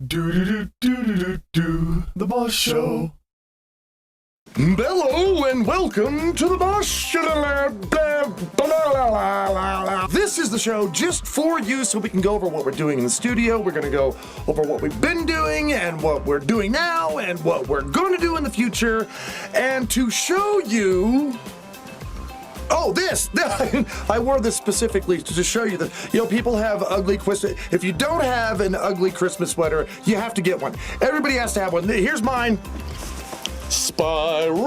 The Boss Show. Hello and welcome to the Boss Show. This is the show just for you so we can go over what we're doing in the studio. We're going to go over what we've been doing and what we're doing now and what we're going to do in the future. And to show you... Oh, this! I wore this specifically to show you that, people have ugly Christmas. If you don't have an ugly Christmas sweater, you have to get one. Everybody has to have one. Here's mine. Spiral!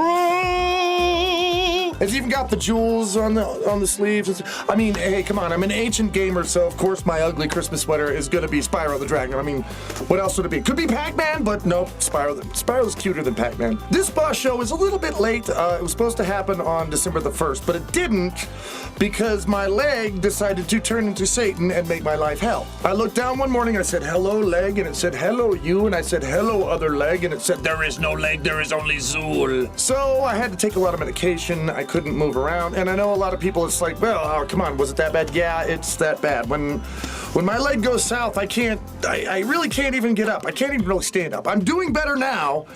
It's even got the jewels on the sleeves. I mean, hey, come on. I'm an ancient gamer, so of course my ugly Christmas sweater is going to be Spyro the Dragon. I mean, what else would it be? Could be Pac-Man, but no, Spyro's cuter than Pac-Man. This Boss Show is a little bit late. It was supposed to happen on December the 1st, but it didn't because my leg decided to turn into Satan and make my life hell. I looked down one morning, I said, hello, leg, and it said, hello, you, and I said, hello, other leg, and it said, there is no leg, there is only Zool. So I had to take a lot of medication. I couldn't move around, and I know a lot of people, it's like, well, oh, come on, was it that bad? Yeah, it's that bad. When my leg goes south, I really can't even get up. I can't even really stand up. I'm doing better now,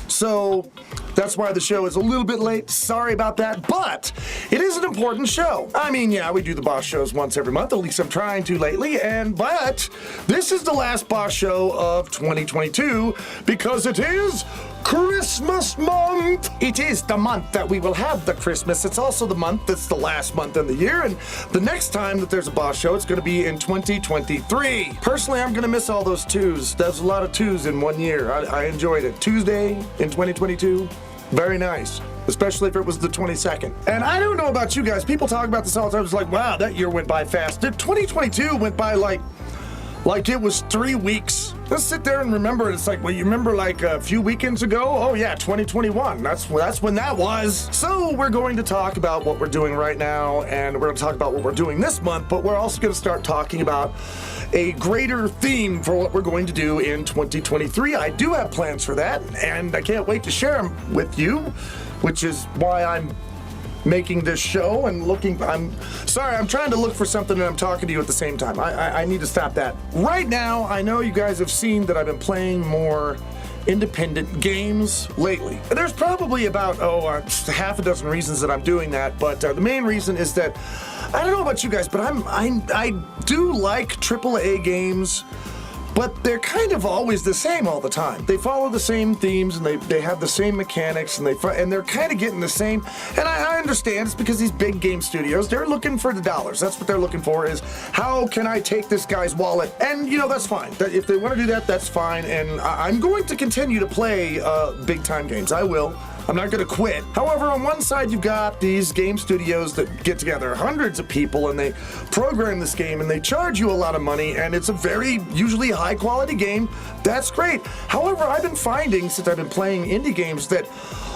so that's why the show is a little bit late. Sorry about that, but it is an important show. I mean, yeah, we do the Boss Shows once every month, at least I'm trying to lately, but this is the last Boss Show of 2022 because it is Christmas month! It is the month that we will have the Christmas. It's also the month that's the last month in the year, and the next time that there's a Boss Show, it's going to be in 2023. Personally, I'm going to miss all those twos. There's a lot of twos in one year. I enjoyed it. Tuesday in 2022, very nice. Especially if it was the 22nd. And I don't know about you guys. People talk about this all the time. It's like, wow, that year went by fast. 2022 went by like it was 3 weeks. Let's sit there and remember it. It's like, well, you remember like a few weekends ago? Oh yeah, 2021. That's when that was. So we're going to talk about what we're doing right now, and we're going to talk about what we're doing this month, but we're also going to start talking about a greater theme for what we're going to do in 2023. I do have plans for that, and I can't wait to share them with you, which is why I'm making this show and I'm trying to look for something and I'm talking to you at the same time. I need to stop that. Right now, I know you guys have seen that I've been playing more independent games lately. There's probably about, half a dozen reasons that I'm doing that, but the main reason is that, I don't know about you guys, but I do like AAA games, but they're kind of always the same all the time. They follow the same themes and they have the same mechanics and they're kind of getting the same. And I understand it's because these big game studios, they're looking for the dollars. That's what they're looking for is, how can I take this guy's wallet? And that's fine. If they want to do that, that's fine. And I'm going to continue to play big time games. I will. I'm not going to quit. However, on one side, you've got these game studios that get together hundreds of people and they program this game and they charge you a lot of money, and it's a very usually high quality game. That's great. However, I've been finding since I've been playing indie games that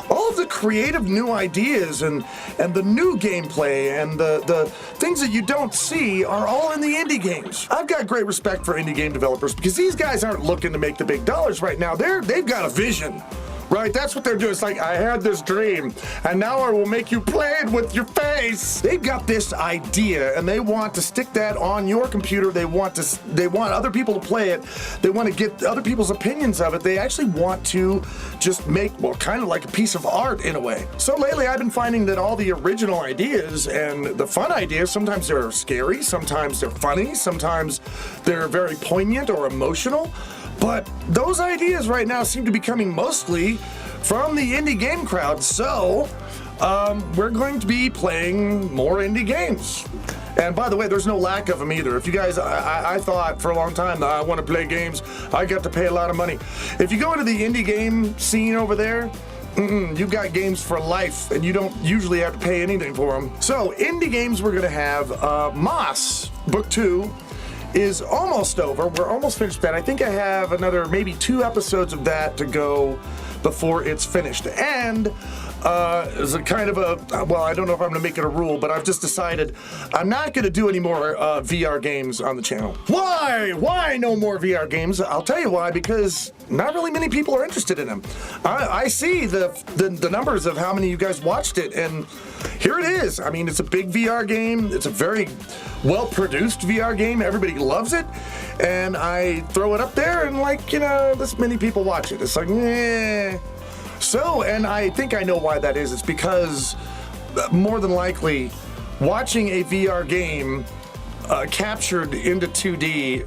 all of the creative new ideas and the new gameplay and the things that you don't see are all in the indie games. I've got great respect for indie game developers because these guys aren't looking to make the big dollars right now. They've got a vision. Right, that's what they're doing. It's like, I had this dream, and now I will make you play it with your face. They've got this idea, and they want to stick that on your computer. They want other people to play it. They want to get other people's opinions of it. They actually want to just make, kind of like a piece of art in a way. So lately, I've been finding that all the original ideas and the fun ideas, sometimes they're scary, sometimes they're funny, sometimes they're very poignant or emotional. But those ideas right now seem to be coming mostly from the indie game crowd, so we're going to be playing more indie games. And by the way, there's no lack of them either. If you guys, I thought for a long time that I want to play games, I got to pay a lot of money. If you go into the indie game scene over there, you've got games for life, and you don't usually have to pay anything for them. So, indie games, we're going to have Moss, Book 2, is almost over. We're almost finished with that. I think I have another maybe 2 episodes of that to go before it's finished. And as a kind of a, well, I don't know if I'm going to make it a rule, but I've just decided I'm not going to do any more VR games on the channel. Why? Why no more VR games? I'll tell you why, because not really many people are interested in them. I see the numbers of how many of you guys watched it, and here it is. I mean, it's a big VR game. It's a very well-produced VR game. Everybody loves it, and I throw it up there, and like, you know, this many people watch it. It's like, eh. So, and I think I know why that is. It's because more than likely, watching a VR game captured into 2D,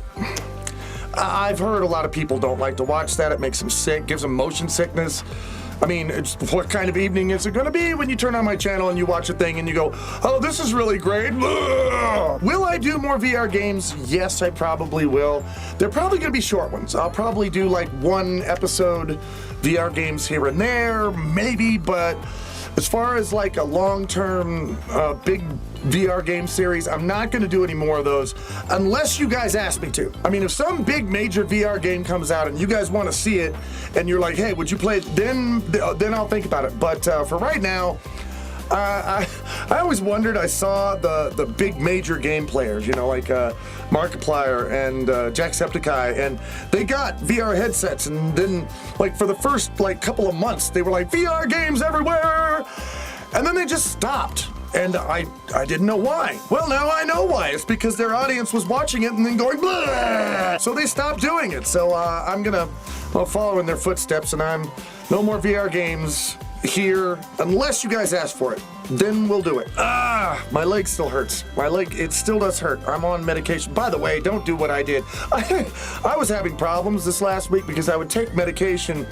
I've heard a lot of people don't like to watch that. It makes them sick, gives them motion sickness. I mean, what kind of evening is it going to be when you turn on my channel and you watch a thing and you go, oh, this is really great. Ugh. Will I do more VR games? Yes, I probably will. They're probably going to be short ones. I'll probably do like one episode VR games here and there, maybe, but as far as like a long-term big VR game series, I'm not going to do any more of those unless you guys ask me to. I mean, if some big major VR game comes out and you guys want to see it and you're like, hey, would you play it? Then I'll think about it. But for right now, I always wondered, I saw the big major game players, you know, like Markiplier and Jacksepticeye, and they got VR headsets, and then like for the first like couple of months they were like VR games everywhere, and then they just stopped, and I didn't know why. Well, now I know why. It's because their audience was watching it and then going blah, so they stopped doing it. So I'm gonna follow in their footsteps, and I'm no more VR games here unless you guys ask for it. Then we'll do it. My leg still hurts. My leg, it still does hurt. I'm on medication. By the way, don't do what I did. I was having problems this last week because I would take medication,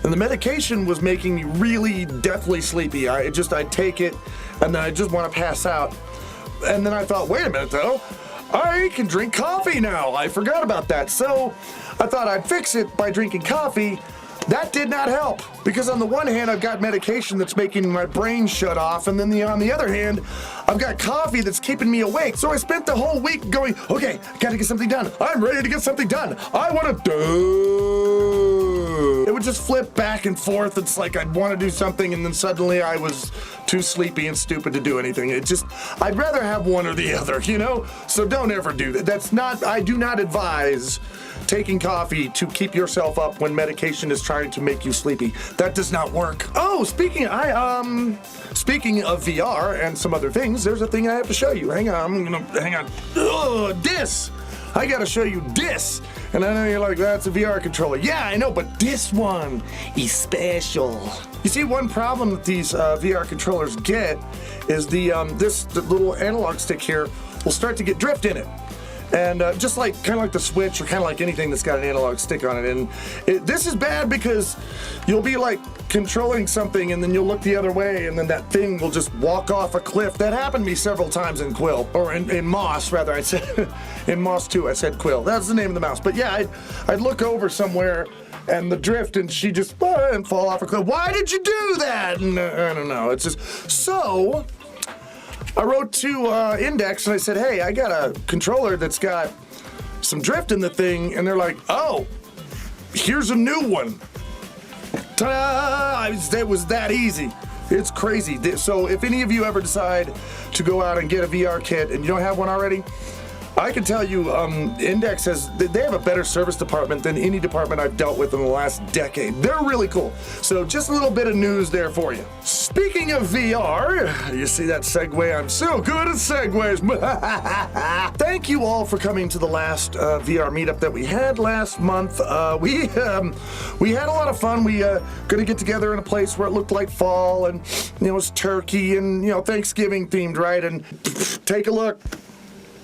and the medication was making me really deathly sleepy. I'd take it, and then I just want to pass out. And then I thought, wait a minute though, I can drink coffee now. I forgot about that. So I thought I'd fix it by drinking coffee. That did not help, because on the one hand, I've got medication that's making my brain shut off, and then on the other hand, I've got coffee that's keeping me awake. So I spent the whole week going, okay, I gotta get something done. I'm ready to get something done. I want to do. It would just flip back and forth. It's like I'd want to do something, and then suddenly I was too sleepy and stupid to do anything. I'd rather have one or the other, you know? So don't ever do that. I do not advise taking coffee to keep yourself up when medication is trying to make you sleepy. That does not work. Oh, speaking of VR and some other things, there's a thing I have to show you. Hang on. Ugh, this. I gotta show you this. And I know you're like, that's a VR controller. Yeah, I know, but this one is special. You see, one problem that these VR controllers get is the little analog stick here will start to get drift in it. And just like kind of like the Switch, or kind of like anything that's got an analog stick on it. And this is bad because you'll be like controlling something and then you'll look the other way and then that thing will just walk off a cliff. That happened to me several times in Quill, or in Moss rather. I said in Moss 2, I said Quill. That's the name of the mouse. But yeah, I'd look over somewhere and the drift, and she just and fall off a cliff. Why did you do that? And I don't know. It's just so. I wrote to Index and I said, hey, I got a controller that's got some drift in the thing. And they're like, oh, here's a new one. Ta-da! It was that easy. It's crazy. So if any of you ever decide to go out and get a VR kit and you don't have one already, I can tell you, Index they have a better service department than any department I've dealt with in the last decade. They're really cool. So just a little bit of news there for you. Speaking of VR, you see that segue? I'm so good at segues. Thank you all for coming to the last VR meetup that we had last month. We had a lot of fun. We gonna get together in a place where it looked like fall, and it was turkey and Thanksgiving themed, right? And take a look.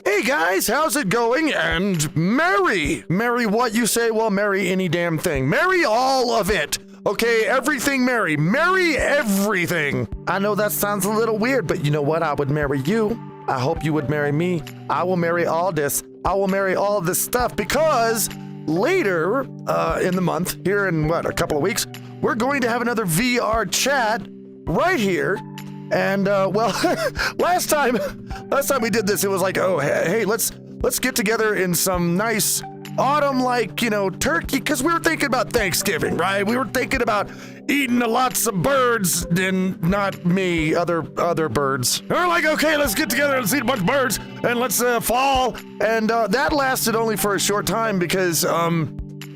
Hey guys, how's it going? And merry what you say? Well, merry any damn thing. Merry all of it. Okay, everything merry. Merry everything. I know that sounds a little weird, but you know what? I would marry you. I hope you would marry me. I will marry all this. I will marry all of this stuff, because later in the month, here in a couple of weeks, we're going to have another VR chat right here. And last time we did this, it was like, oh, hey, let's get together in some nice autumn, like, turkey, because we were thinking about Thanksgiving, right? We were thinking about eating lots of birds, and not me, other birds. And we're like, okay, let's get together, let's eat a bunch of birds, and let's fall. And that lasted only for a short time because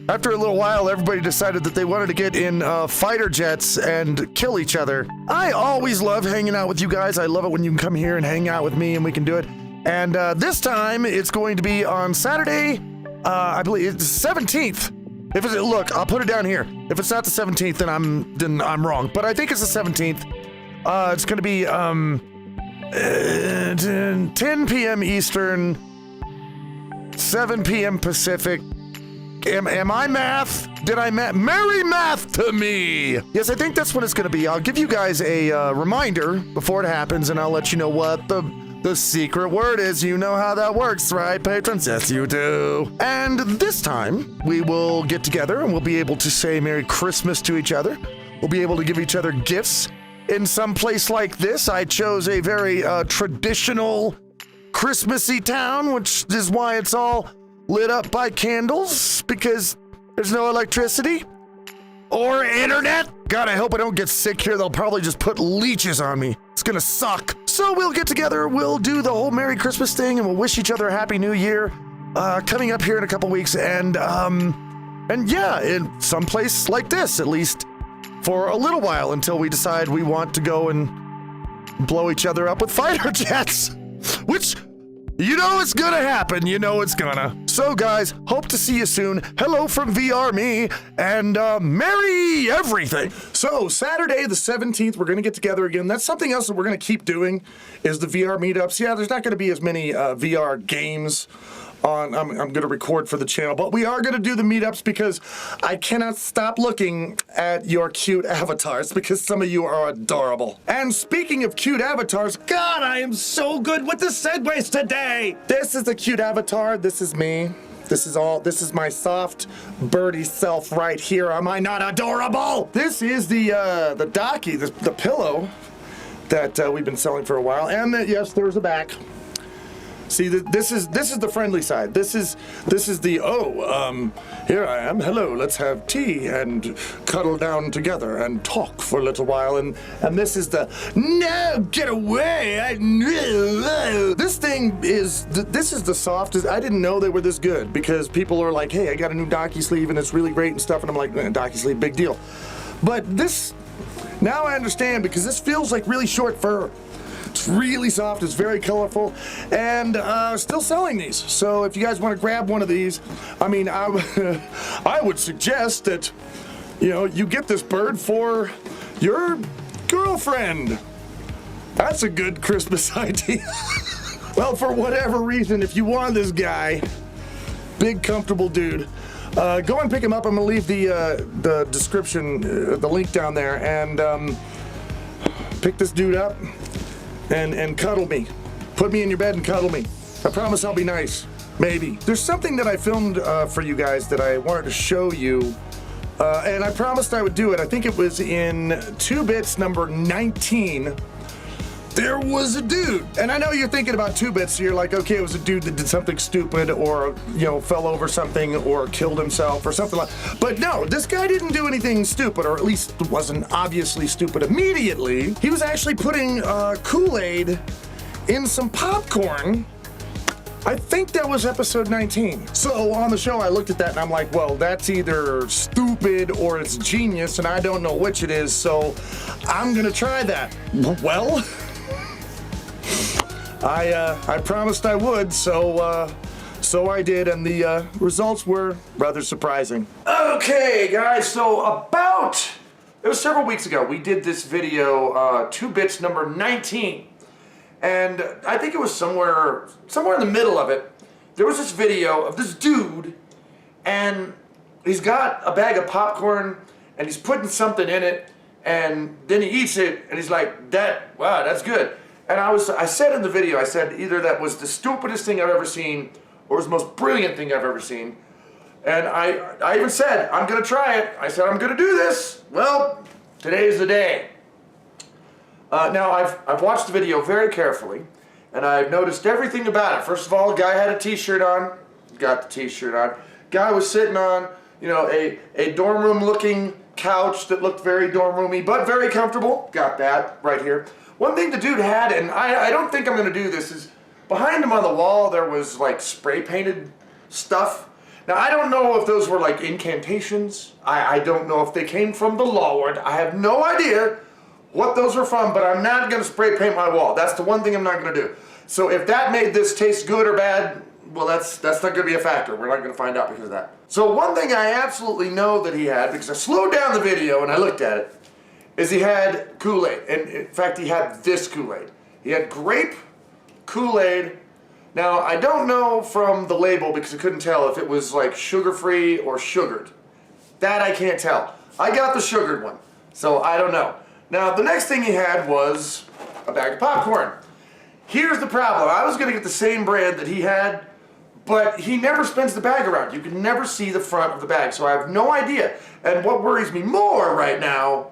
after a little while, everybody decided that they wanted to get in fighter jets and kill each other. I always love hanging out with you guys. I love it when you can come here and hang out with me and we can do it. And this time, it's going to be on Saturday, I believe it's 17th. Look, I'll put it down here. If it's not the 17th, then I'm wrong. But I think it's the 17th. It's going to be 10 p.m. Eastern, 7 p.m. Pacific. Am I math? Did I math? Merry math to me! Yes, I think that's what it's gonna be. I'll give you guys a reminder before it happens, and I'll let you know what the secret word is. You know how that works, right, patrons? Yes, you do. And this time, we will get together, and we'll be able to say Merry Christmas to each other. We'll be able to give each other gifts. In some place like this, I chose a very traditional Christmassy town, which is why it's all lit up by candles, because there's no electricity or internet. God, I hope I don't get sick here. They'll probably just put leeches on me. It's gonna suck. So we'll get together, we'll do the whole Merry Christmas thing, and we'll wish each other a Happy New Year coming up here in a couple weeks. And yeah, in some place like this, at least for a little while, until we decide we want to go and blow each other up with fighter jets, which, it's gonna happen. It's gonna. So, guys, hope to see you soon. Hello from VR Me, and merry everything. So, Saturday the 17th, we're gonna get together again. That's something else that we're gonna keep doing, is the VR meetups. Yeah, there's not gonna be as many VR games on. I'm gonna record for the channel, but we are gonna do the meetups because I cannot stop looking at your cute avatars because some of you are adorable. And speaking of cute avatars, God, I am so good with the segues today. This is a cute avatar. This is me. This is my soft birdie self right here. Am I not adorable? This is the DAKI, the pillow that we've been selling for a while. And yes, there's a back. See, this is the friendly side. This is the, here I am, hello, let's have tea and cuddle down together and talk for a little while. And this is the, no, get away, this is the softest. I didn't know they were this good, because people are like, hey, I got a new DAKI sleeve and it's really great and stuff, and I'm like, DAKI sleeve, big deal. But this, now I understand, because this feels like really short fur. It's really soft, it's very colorful, and still selling these. So if you guys want to grab one of these, I mean, I would suggest that, you get this bird for your girlfriend. That's a good Christmas idea. Well, for whatever reason, if you want this guy, big comfortable dude, go and pick him up. I'm gonna leave the description, the link down there, and pick this dude up. And cuddle me. Put me in your bed and cuddle me. I promise I'll be nice. Maybe. There's something that I filmed for you guys that I wanted to show you, and I promised I would do it. I think it was in 2 bits number 19. There was a dude, and I know you're thinking about 2 bits, so you're like, okay, it was a dude that did something stupid, or fell over something, or killed himself, or something like. But no, this guy didn't do anything stupid, or at least wasn't obviously stupid immediately. He was actually putting Kool-Aid in some popcorn. I think that was episode 19. So on the show, I looked at that and I'm like, well, that's either stupid or it's genius, and I don't know which it is, so I'm gonna try that. Well, I promised I would, so I did, and the results were rather surprising. Okay, guys, so it was several weeks ago, we did this video, 2 bits number 19, and I think it was somewhere in the middle of it, there was this video of this dude, and he's got a bag of popcorn, and he's putting something in it, and then he eats it, and he's like, wow, that's good. And I said in the video, I said either that was the stupidest thing I've ever seen, or it was the most brilliant thing I've ever seen. And I even said, I'm gonna try it. I said, I'm gonna do this. Well, today's the day. Now, I've watched the video very carefully, and I've noticed everything about it. First of all, the guy had a t-shirt on. Got the t-shirt on. Guy was sitting on, you know, a dorm room looking couch that looked very dorm roomy, but very comfortable. Got that right here. One thing the dude had, and I don't think I'm gonna do this, is behind him on the wall there was like spray painted stuff. Now I don't know if those were like incantations. I don't know if they came from the Lord. I have no idea what those were from, but I'm not gonna spray paint my wall. That's the one thing I'm not gonna do. So if that made this taste good or bad, well, that's not gonna be a factor. We're not gonna find out because of that. So one thing I absolutely know that he had, because I slowed down the video and I looked at it, is he had Kool-Aid. And in fact, he had this Kool-Aid. He had grape Kool-Aid. Now, I don't know from the label because I couldn't tell if it was like sugar-free or sugared. That I can't tell. I got the sugared one, so I don't know. Now, the next thing he had was a bag of popcorn. Here's the problem. I was gonna get the same brand that he had, but he never spins the bag around. You can never see the front of the bag, so I have no idea. And what worries me more right now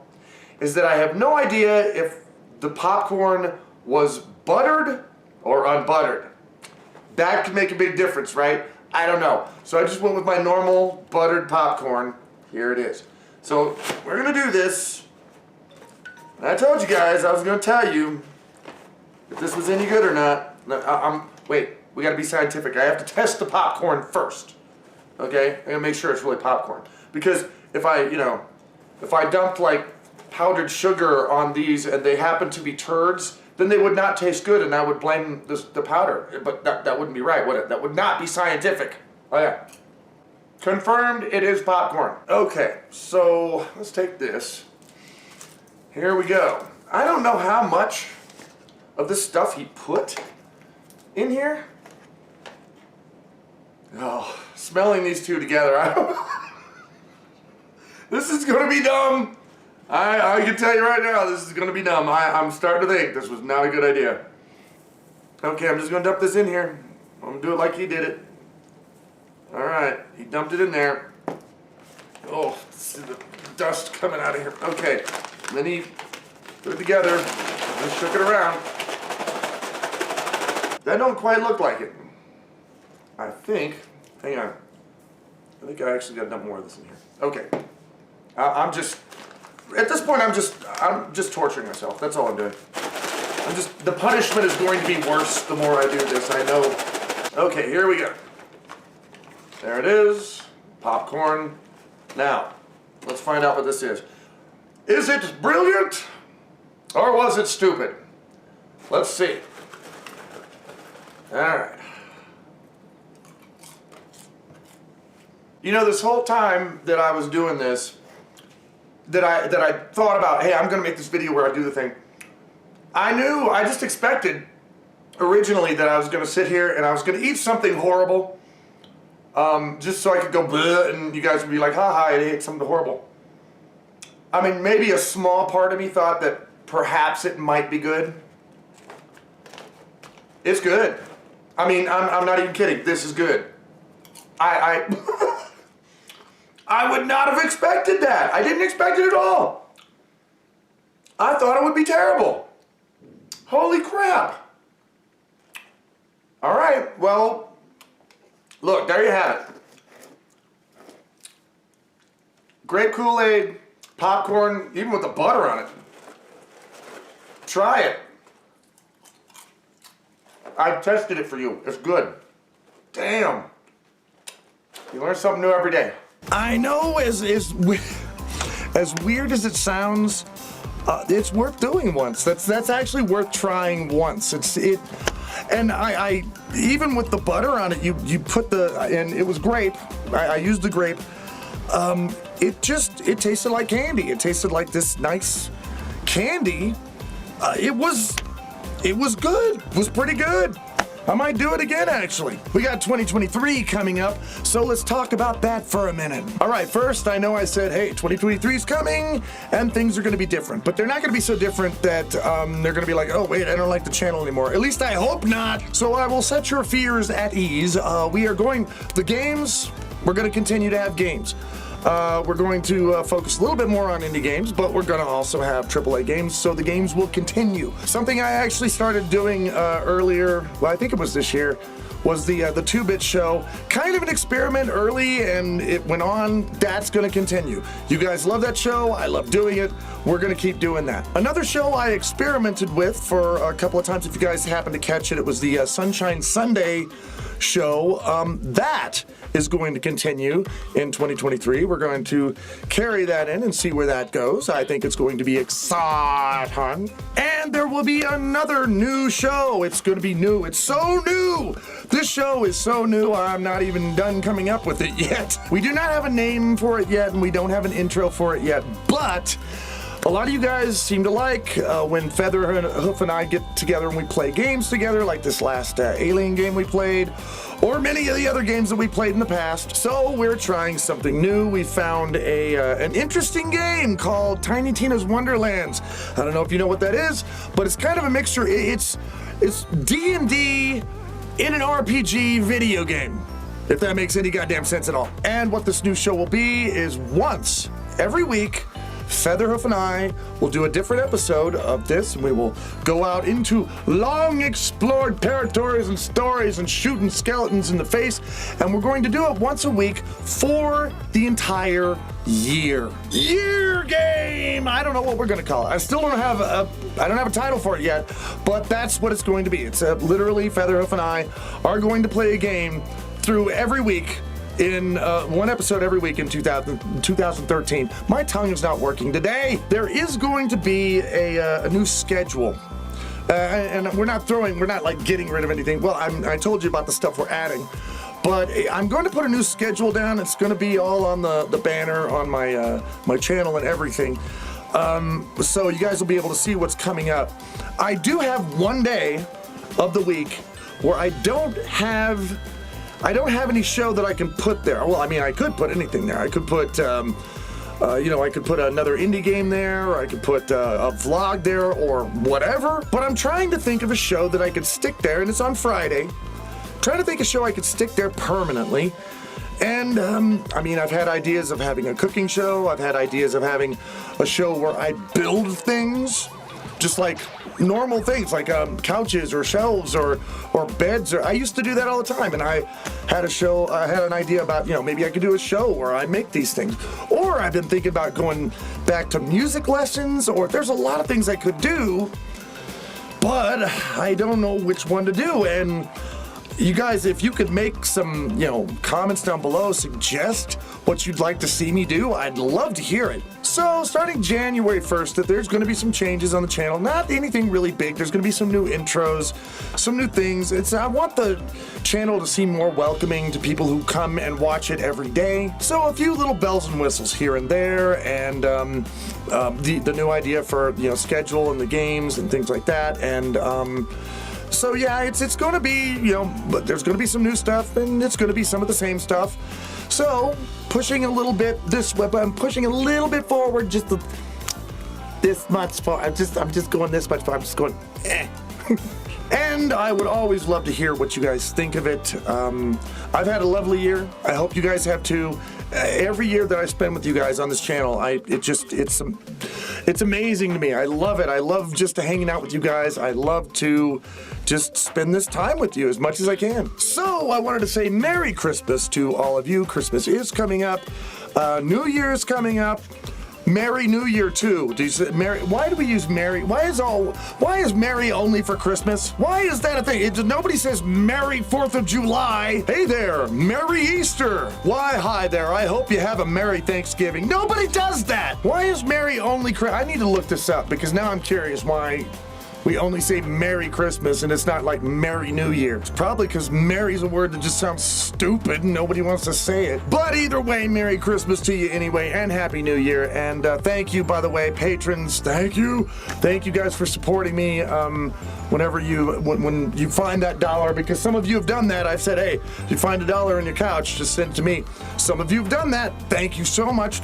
is that I have no idea if the popcorn was buttered or unbuttered. That could make a big difference, right? I don't know. So I just went with my normal buttered popcorn. Here it is. So we're gonna do this. And I told you guys I was gonna tell you if this was any good or not. Wait, we gotta be scientific. I have to test the popcorn first. Okay? I gotta make sure it's really popcorn. Because if I dumped like powdered sugar on these and they happen to be turds, then they would not taste good and I would blame the powder. But that wouldn't be right, would it? That would not be scientific. Oh yeah. Confirmed, it is popcorn. Okay, so let's take this. Here we go. I don't know how much of this stuff he put in here. Oh, smelling these two together, this is gonna be dumb. I can tell you right now, this is gonna be dumb. I'm starting to think this was not a good idea. Okay, I'm just gonna dump this in here. I'm gonna do it like he did it. All right, he dumped it in there. Oh, see the dust coming out of here. Okay, and then he put it together and shook it around. That don't quite look like it. I think, hang on. I think I actually gotta dump more of this in here. Okay, at this point, I'm just torturing myself. That's all I'm doing. The punishment is going to be worse the more I do this, I know. Okay, here we go. There it is, popcorn. Now, let's find out what this is. Is it brilliant or was it stupid? Let's see. All right. You know, this whole time that I was doing this, that I thought about, hey, I'm gonna make this video where I do the thing. I just expected originally that I was gonna sit here and I was gonna eat something horrible, just so I could go bleh, and you guys would be like, haha, I ate something horrible. I mean, maybe a small part of me thought that perhaps it might be good. It's good. I mean, I'm not even kidding. This is good. I would not have expected that. I didn't expect it at all. I thought it would be terrible. Holy crap. All right, well, look, there you have it. Grape Kool-Aid, popcorn, even with the butter on it. Try it. I tested it for you. It's good. Damn. You learn something new every day. I know, as weird as it sounds, it's worth doing once. That's actually worth trying once. And I even with the butter on it, you put and it was grape. I used the grape. It tasted like candy. It tasted like this nice candy. It was good. It was pretty good. I might do it again, actually. We got 2023 coming up, so let's talk about that for a minute. All right, first, I know I said, hey, 2023 is coming, and things are gonna be different, but they're not gonna be so different that they're gonna be like, oh, wait, I don't like the channel anymore. At least I hope not. So I will set your fears at ease. We're gonna continue to have games. We're going to focus a little bit more on indie games, but we're going to also have AAA games, so the games will continue. Something I actually started doing earlier, well, I think it was this year, was the 2-bit show. Kind of an experiment early, and it went on. That's going to continue. You guys love that show. I love doing it. We're going to keep doing that. Another show I experimented with for a couple of times, if you guys happen to catch it, it was the Sunshine Sunday show. That is going to continue in 2023. We're going to carry that in and see where that goes. I think it's going to be exciting. And there will be another new show. It's going to be new. It's so new. This show is so new, I'm not even done coming up with it yet. We do not have a name for it yet, and we don't have an intro for it yet, but a lot of you guys seem to like when Featherhoof and I get together and we play games together, like this last Alien game we played, or many of the other games that we played in the past. So we're trying something new. We found an interesting game called Tiny Tina's Wonderlands. I don't know if you know what that is, but it's kind of a mixture. It's D&D in an RPG video game, if that makes any goddamn sense at all. And what this new show will be is once every week, Featherhoof and I will do a different episode of this, and we will go out into long explored territories and stories and shooting skeletons in the face, and we're going to do it once a week for the entire year. Year game! I don't know what we're going to call it. I still don't have a title for it yet, but that's what it's going to be. It's literally Featherhoof and I are going to play a game through every week in one episode every week in 2013. My tongue is not working today. There is going to be a new schedule. And we're not like getting rid of anything. Well, I told you about the stuff we're adding. But I'm going to put a new schedule down. It's going to be all on the banner on my channel and everything. So you guys will be able to see what's coming up. I do have one day of the week where I don't have any show that I can put there. Well, I mean, I could put anything there. I could put, I could put another indie game there, or I could put a vlog there, or whatever. But I'm trying to think of a show that I could stick there, and it's on Friday. Trying to think of a show I could stick there permanently. And, I've had ideas of having a cooking show. I've had ideas of having a show where I build things, just like normal things like couches or shelves or beds. I used to do that all the time, and I had an idea about, maybe I could do a show where I make these things. Or I've been thinking about going back to music lessons, or there's a lot of things I could do, but I don't know which one to do. And you guys, if you could make some, comments down below, suggest what you'd like to see me do, I'd love to hear it. So, starting January 1st, there's going to be some changes on the channel. Not anything really big. There's going to be some new intros, some new things. I want the channel to seem more welcoming to people who come and watch it every day. So, a few little bells and whistles here and there, and the new idea for, schedule and the games and things like that, and so yeah, it's going to be, but there's going to be some new stuff, and it's going to be some of the same stuff. So, pushing a little bit this way, but I'm pushing a little bit forward, just this much far. I'm just going this much far. I'm just going, eh. And I would always love to hear what you guys think of it. I've had a lovely year. I hope you guys have too. Every year that I spend with you guys on this channel, it's amazing to me. I love it. I love just hanging out with you guys. I love to just spend this time with you as much as I can. So I wanted to say Merry Christmas to all of you. Christmas is coming up. New Year is coming up. Merry New Year too. Do you say Merry? Why do we use Merry? Why is Merry only for Christmas? Why is that a thing? Nobody says Merry 4th of July. Hey there, Merry Easter. Why, hi there. I hope you have a Merry Thanksgiving. Nobody does that. Why is Merry only Christmas? I need to look this up because now I'm curious why we only say Merry Christmas and it's not like Merry New Year. It's probably because Merry's a word that just sounds stupid and nobody wants to say it. But either way, Merry Christmas to you anyway, and Happy New Year. And thank you, by the way, patrons. Thank you. Thank you guys for supporting me when you find that dollar, because some of you have done that. I've said, hey, if you find $1 in your couch, just send it to me. Some of you have done that. Thank you so much.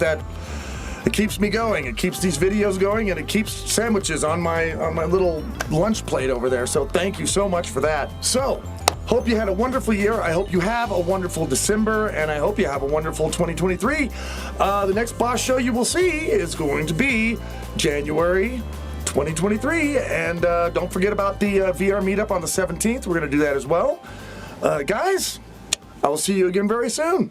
It keeps me going. It keeps these videos going, and it keeps sandwiches on my little lunch plate over there. So thank you so much for that. So, hope you had a wonderful year. I hope you have a wonderful December, and I hope you have a wonderful 2023. The next boss show you will see is going to be January 2023, and don't forget about the VR meetup on the 17th. We're going to do that as well. Guys, I will see you again very soon.